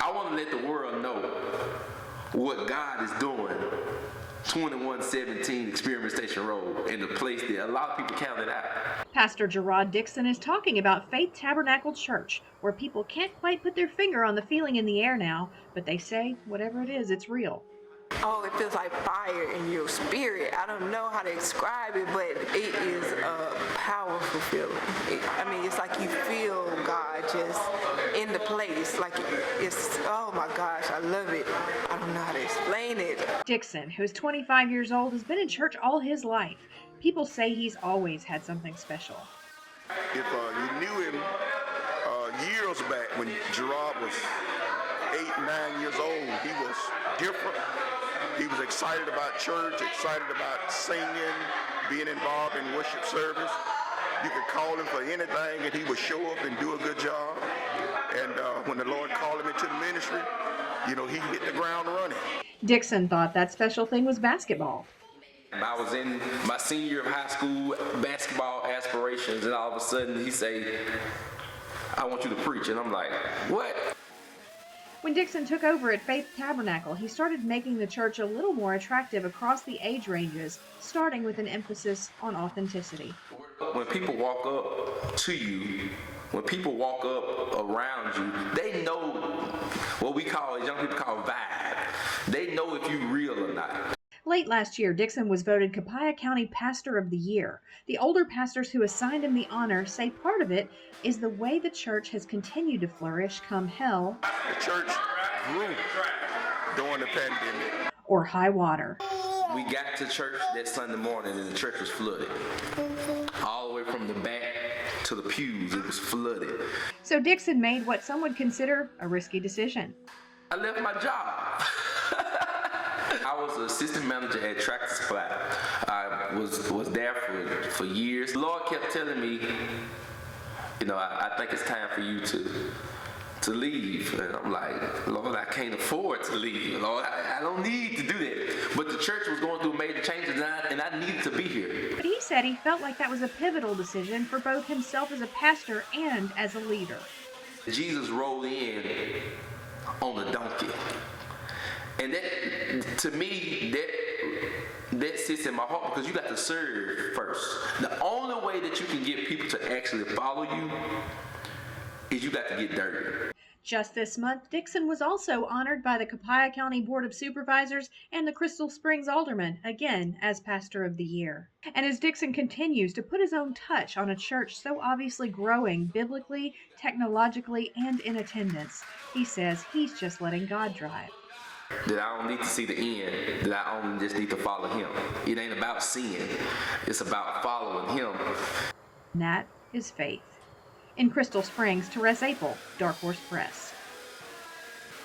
I want to let the world know what God is doing. 2117 Experiment Station Road, in the place that a lot of people counted out. Pastor Gerard Dixon is talking about Faith Tabernacle Church, where people can't quite put their finger on the feeling in the air now, but they say whatever it is, it's real. Oh, it feels like fire in your spirit. I don't know how to describe it, but it is a powerful feeling. It's like you feel God just in the place. Like it's, oh my gosh, I love it. I don't know how to explain it. Dixon, who is 25 years old, has been in church all his life. People say he's always had something special. If you knew him years back when Gerard was 8, 9 years old, he was different. He was excited about church, excited about singing, being involved in worship service. You could call him for anything and he would show up and do a good job. And when the Lord called him into the ministry, he hit the ground running. Dixon thought that special thing was basketball. I was in my senior year of high school, basketball aspirations, and all of a sudden he say, I want you to preach. And I'm like, what? When Dixon took over at Faith Tabernacle, he started making the church a little more attractive across the age ranges, starting with an emphasis on authenticity. When people walk up to you, when people walk up around you, they know what we call, as young people call, vibe. They know if you're real or not. Late last year, Dixon was voted Copiah County Pastor of the Year. The older pastors who assigned him the honor say part of it is the way the church has continued to flourish come hell The church grew during the pandemic. or high water. We got to church that Sunday morning and the church was flooded. All the way from the back to the pews, it was flooded. So Dixon made what some would consider a risky decision. I left my job. I was an assistant manager at Tractor Supply. I was there for years. The Lord kept telling me, I think it's time for you to leave. And I'm like, Lord, I can't afford to leave. Lord, I don't need to do that. But the church was going through major changes, and I needed to be here. But he said he felt like that was a pivotal decision for both himself as a pastor and as a leader. Jesus rolled in on a donkey. And that, to me, that sits in my heart because you got to serve first. The only way that you can get people to actually follow you is you got to get dirty. Just this month, Dixon was also honored by the Copiah County Board of Supervisors and the Crystal Springs Alderman, again as Pastor of the Year. And as Dixon continues to put his own touch on a church so obviously growing biblically, technologically, and in attendance, he says he's just letting God drive. That I don't need to see the end, that I only just need to follow him. It ain't about seeing, it's about following him. And that is faith. In Crystal Springs, Therese Apel, Dark Horse Press.